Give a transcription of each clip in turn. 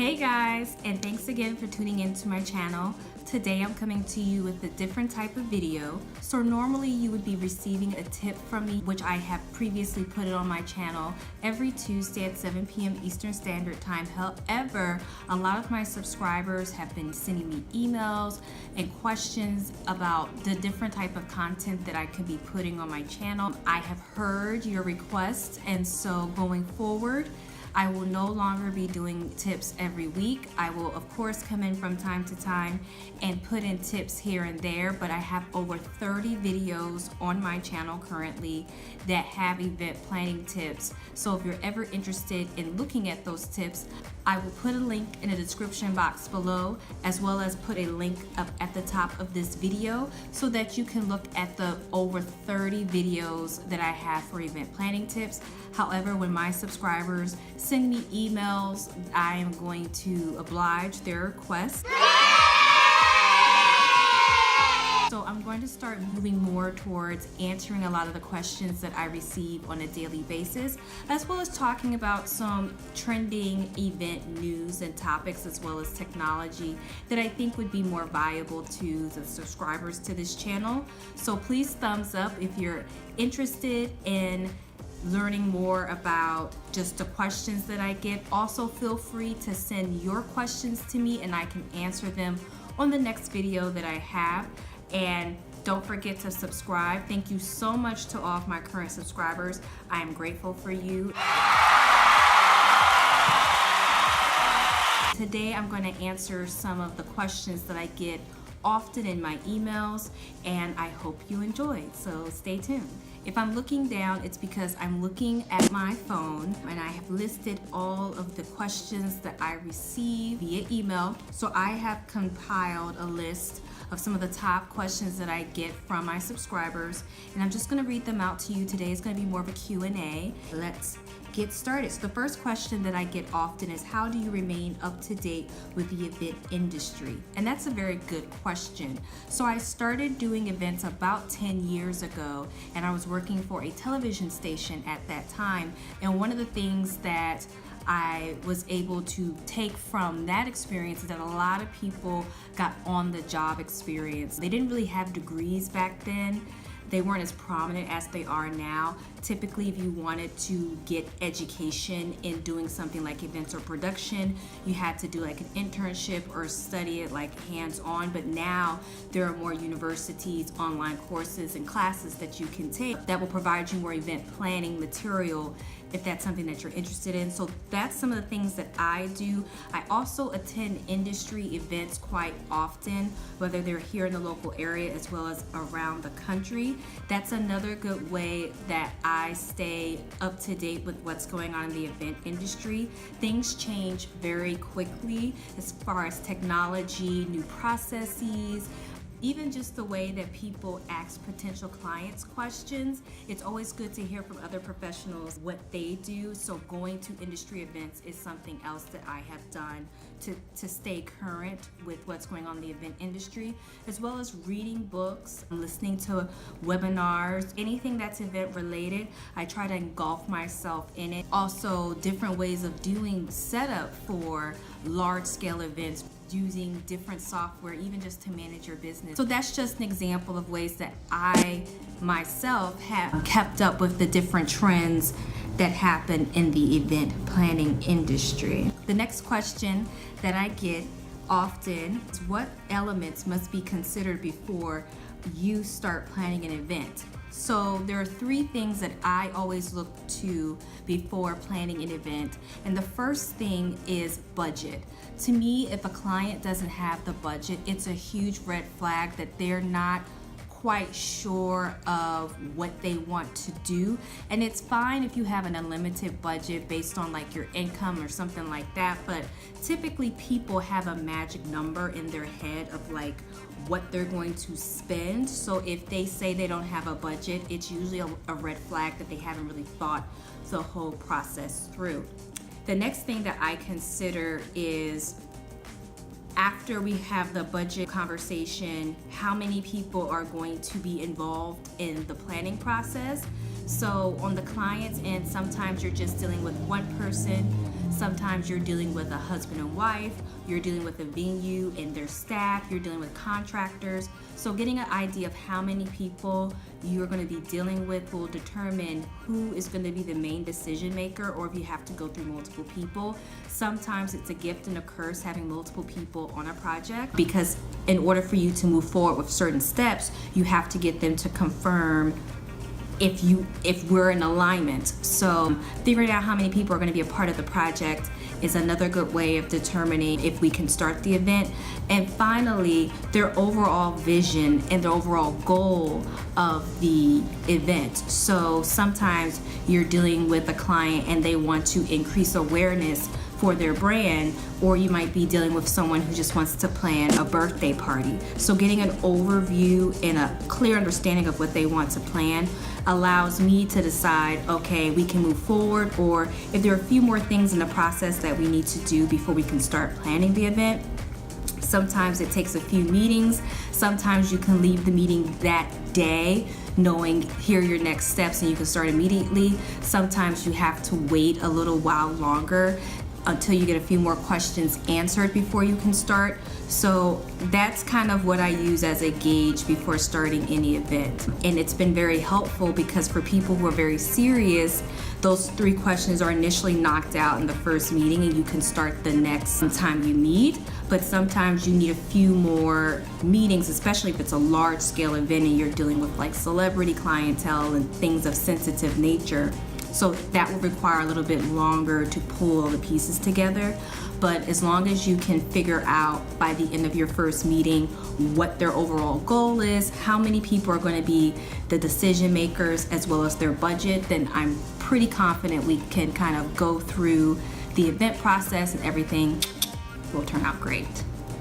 Hey guys, and thanks again for tuning into my channel. Today I'm coming to you with a different type of video. So normally you would be receiving a tip from me, which I have previously put it on my channel every Tuesday at 7 p.m. Eastern Standard Time. However, a lot of my subscribers have been sending me emails and questions about the different type of content that I could be putting on my channel. I have heard your requests, and so going forward, I will no longer be doing tips every week. I will of course come in from time to time and put in tips here and there, but I have over 30 videos on my channel currently that have event planning tips. So if you're ever interested in looking at those tips, I will put a link in the description box below, as well as put a link up at the top of this video so that you can look at the over 30 videos that I have for event planning tips. However, when my subscribers send me emails, I am going to oblige their request. So I'm going to start moving more towards answering a lot of the questions that I receive on a daily basis, as well as talking about some trending event news and topics, as well as technology that I think would be more valuable to the subscribers to this channel. So please thumbs up if you're interested in learning more about just the questions that I get. Also feel free to send your questions to me and I can answer them on the next video that I have. And don't forget to subscribe. Thank you so much to all of my current subscribers. I am grateful for you. Today I'm going to answer some of the questions that I get often in my emails, and I hope you enjoy, so stay tuned. If I'm looking down, it's because I'm looking at my phone and I have listed all of the questions that I receive via email. So I have compiled a list of some of the top questions that I get from my subscribers, and I'm just going to read them out to you. Today is going to be more of a Q&A. Let's get started. So the first question that I get often is, how do you remain up to date with the event industry? And that's a very good question. So I started doing events about 10 years ago, and I was working for a television station at that time. And one of the things that I was able to take from that experience is that a lot of people got on the job experience. They didn't really have degrees back then. They weren't as prominent as they are now. Typically, if you wanted to get education in doing something like events or production, you had to do like an internship or study it like hands-on. But now there are more universities, online courses and classes that you can take that will provide you more event planning material if that's something that you're interested in. So that's some of the things that I do. I also attend industry events quite often, whether they're here in the local area as well as around the country. That's another good way that I stay up to date with what's going on in the event industry. Things change very quickly as far as technology, new processes, even just the way that people ask potential clients questions. It's always good to hear from other professionals what they do. So going to industry events is something else that I have done to stay current with what's going on in the event industry, as well as reading books, listening to webinars, anything that's event related. I try to engulf myself in it. Also, different ways of doing setup for large scale events, using different software, even just to manage your business. So that's just an example of ways that I myself have kept up with the different trends that happen in the event planning industry. The next question that I get often is, what elements must be considered before you start planning an event? So there are three things that I always look to before planning an event. And the first thing is budget. To me, if a client doesn't have the budget, it's a huge red flag that they're not quite sure of what they want to do. And it's fine if you have an unlimited budget based on like your income or something like that, but typically people have a magic number in their head of like what they're going to spend. So if they say they don't have a budget, it's usually a red flag that they haven't really thought the whole process through. The next thing that I consider is, after we have the budget conversation, how many people are going to be involved in the planning process. So on the client's end, sometimes you're just dealing with one person Sometimes you're dealing with a husband and wife, you're dealing with a venue and their staff, you're dealing with contractors. So getting an idea of how many people you're going to be dealing with will determine who is going to be the main decision maker, or if you have to go through multiple people. Sometimes it's a gift and a curse having multiple people on a project, because in order for you to move forward with certain steps, you have to get them to confirm if we're in alignment. So figuring out how many people are going to be a part of the project is another good way of determining if we can start the event. And finally, their overall vision and the overall goal of the event. So sometimes you're dealing with a client and they want to increase awareness for their brand, or you might be dealing with someone who just wants to plan a birthday party. So getting an overview and a clear understanding of what they want to plan allows me to decide, okay, we can move forward, or if there are a few more things in the process that we need to do before we can start planning the event. Sometimes it takes a few meetings. Sometimes you can leave the meeting that day knowing here are your next steps and you can start immediately. Sometimes you have to wait a little while longer until you get a few more questions answered before you can start. So that's kind of what I use as a gauge before starting any event. And it's been very helpful because for people who are very serious, those 3 questions are initially knocked out in the first meeting and you can start the next time you meet. But sometimes you need a few more meetings, especially if it's a large scale event and you're dealing with like celebrity clientele and things of sensitive nature. So that will require a little bit longer to pull all the pieces together. But as long as you can figure out by the end of your first meeting what their overall goal is, how many people are going to be the decision makers, as well as their budget, then I'm pretty confident we can kind of go through the event process and everything will turn out great.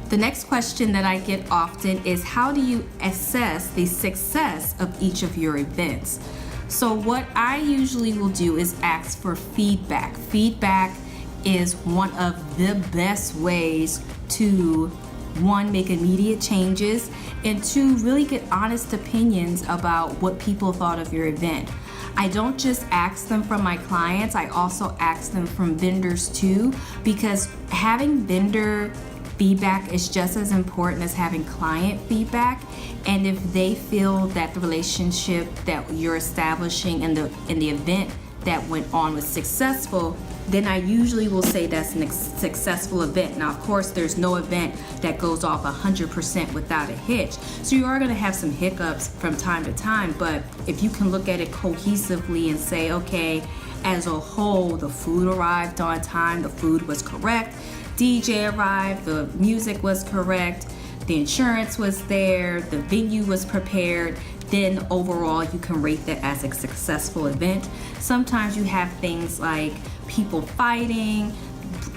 The next question that I get often is, how do you assess the success of each of your events? So what I usually will do is ask for feedback. Feedback is one of the best ways to, 1, make immediate changes, and 2, really get honest opinions about what people thought of your event. I don't just ask them from my clients, I also ask them from vendors too, because having vendor feedback is just as important as having client feedback. And if they feel that the relationship that you're establishing in the event that went on was successful, then I usually will say that's a successful event. Now, of course, there's no event that goes off 100% without a hitch. So you are going to have some hiccups from time to time, but if you can look at it cohesively and say, okay, as a whole, the food arrived on time, the food was correct, DJ arrived, the music was correct, the insurance was there, the venue was prepared, then overall you can rate that as a successful event. Sometimes you have things like people fighting,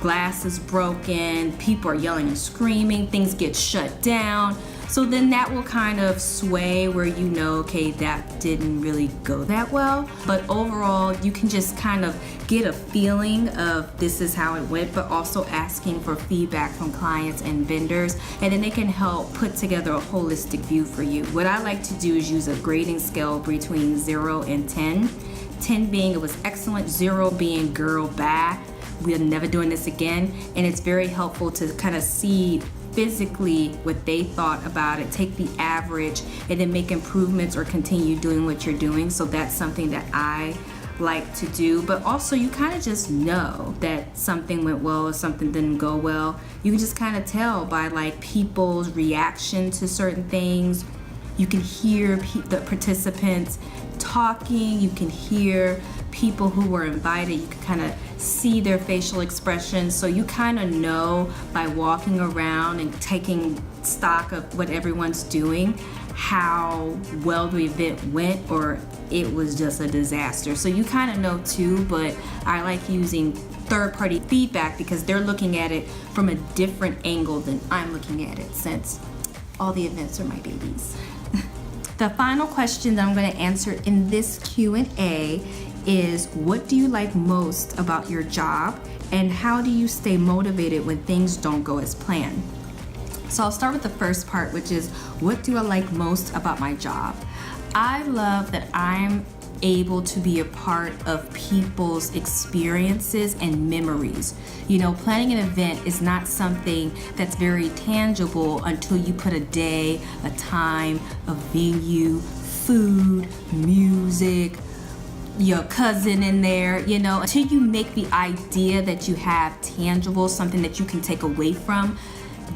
glasses broken, people are yelling and screaming, things get shut down. So then that will kind of sway where you know, okay, that didn't really go that well. But overall, you can just kind of get a feeling of this is how it went, but also asking for feedback from clients and vendors, and then they can help put together a holistic view for you. What I like to do is use a grading scale between 0 and 10. 10 being it was excellent, 0 being girl bad, we're never doing this again. And it's very helpful to kind of see physically what they thought about it, take the average, and then make improvements or continue doing what you're doing. So that's something that I like to do. But also you kind of just know that something went well or something didn't go well. You can just kind of tell by like people's reaction to certain things. You can hear the participants talking, you can hear people who were invited, you can kind of see their facial expressions. So you kind of know by walking around and taking stock of what everyone's doing how well the event went or it was just a disaster. So you kind of know too, but I like using third-party feedback because they're looking at it from a different angle than I'm looking at it, since all the events are my babies. The final question that I'm going to answer in this Q&A is, what do you like most about your job, and how do you stay motivated when things don't go as planned? So I'll start with the first part, which is, what do I like most about my job? I love that I'm able to be a part of people's experiences and memories. You know, planning an event is not something that's very tangible until you put a day, a time, a venue, food, music, your cousin in there, you know, until you make the idea that you have tangible, something that you can take away from.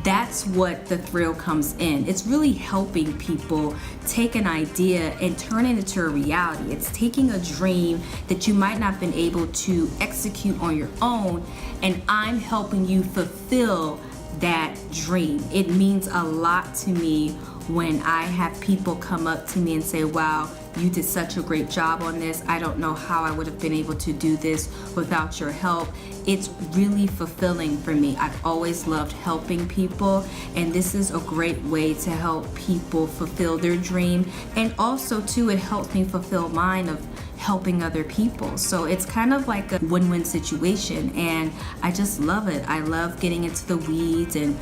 That's what the thrill comes in. It's really helping people take an idea and turn it into a reality. It's taking a dream that you might not have been able to execute on your own, and I'm helping you fulfill that dream. It means a lot to me when I have people come up to me and say, wow, you did such a great job on this. I don't know how I would have been able to do this without your help. It's really fulfilling for me. I've always loved helping people, and this is a great way to help people fulfill their dream. And also too, it helps me fulfill mine of helping other people. So it's kind of like a win-win situation, and I just love it. I love getting into the weeds and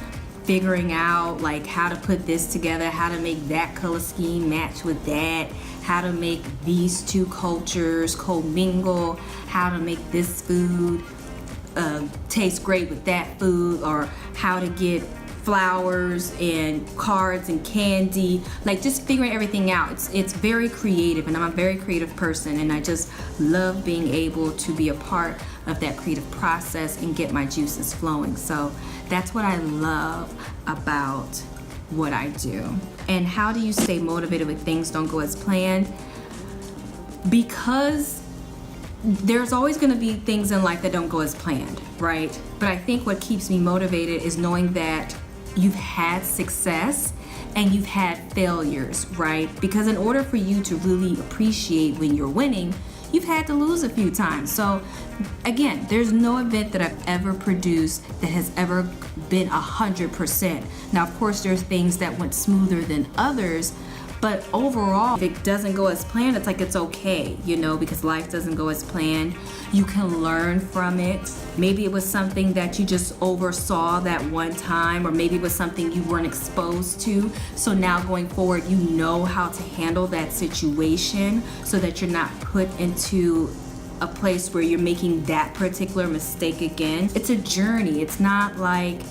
figuring out like how to put this together, how to make that color scheme match with that, how to make these two cultures commingle, how to make this food taste great with that food, or how to get flowers and cards and candy, like just figuring everything out. It's very creative, and I'm a very creative person, and I just love being able to be a part of that creative process and get my juices flowing. So that's what I love about what I do. And how do you stay motivated when things don't go as planned? Because there's always going to be things in life that don't go as planned, right? But I think what keeps me motivated is knowing that you've had success and you've had failures, right? Because in order for you to really appreciate when you're winning, you've had to lose a few times. So again, there's no event that I've ever produced that has ever been 100%. Now, of course, there's things that went smoother than others, but overall, if it doesn't go as planned, it's like it's okay, you know, because life doesn't go as planned. You can learn from it. Maybe it was something that you just oversaw that one time, or maybe it was something you weren't exposed to. So now going forward, you know how to handle that situation so that you're not put into a place where you're making that particular mistake again. It's a journey. It's not like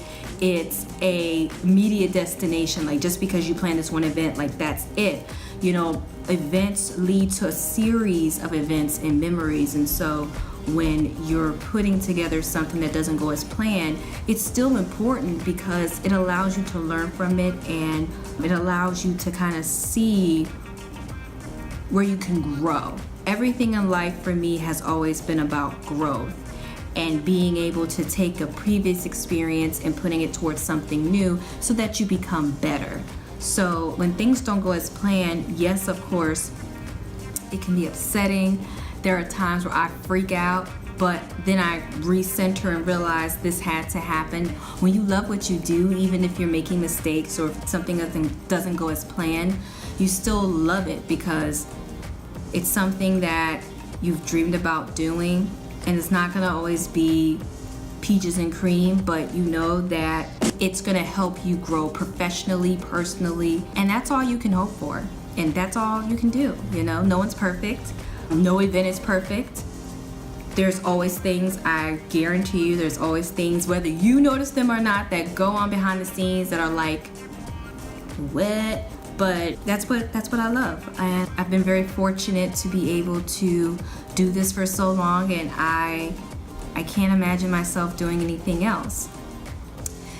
it's a media destination, like just because you plan this one event, like that's it. You know, events lead to a series of events and memories, and so when you're putting together something that doesn't go as planned, it's still important because it allows you to learn from it, and it allows you to kind of see where you can grow. Everything in life for me has always been about growth and being able to take a previous experience and putting it towards something new so that you become better. So when things don't go as planned, yes, of course, it can be upsetting. There are times where I freak out, but then I recenter and realize this had to happen. When you love what you do, even if you're making mistakes or if something doesn't go as planned, you still love it because it's something that you've dreamed about doing. And it's not gonna always be peaches and cream, but you know that it's gonna help you grow professionally, personally, and that's all you can hope for. And that's all you can do, you know? No one's perfect. No event is perfect. There's always things, I guarantee you, there's always things, whether you notice them or not, that go on behind the scenes that are like, what? But that's what I love. And I've been very fortunate to be able to do this for so long, and I can't imagine myself doing anything else.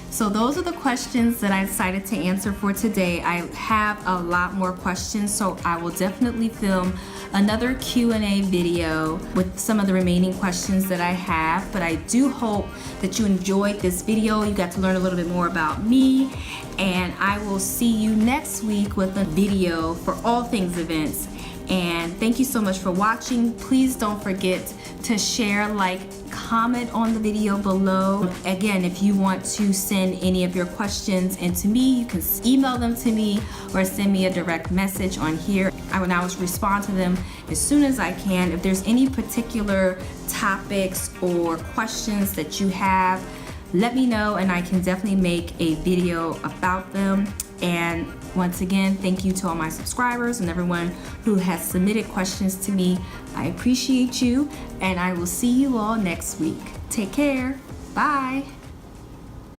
So those are the questions that I decided to answer for today. I have a lot more questions, so I will definitely film another Q&A video with some of the remaining questions that I have. But I do hope that you enjoyed this video. You got to learn a little bit more about me, and I will see you next week with a video for all things events. And thank you so much for watching. Please don't forget to share, like, comment on the video below. Again, if you want to send any of your questions in to me, you can email them to me or send me a direct message on here. I will now respond to them as soon as I can. If there's any particular topics or questions that you have, let me know and I can definitely make a video about them. And once again, thank you to all my subscribers and everyone who has submitted questions to me. I appreciate you, and I will see you all next week. Take care. Bye.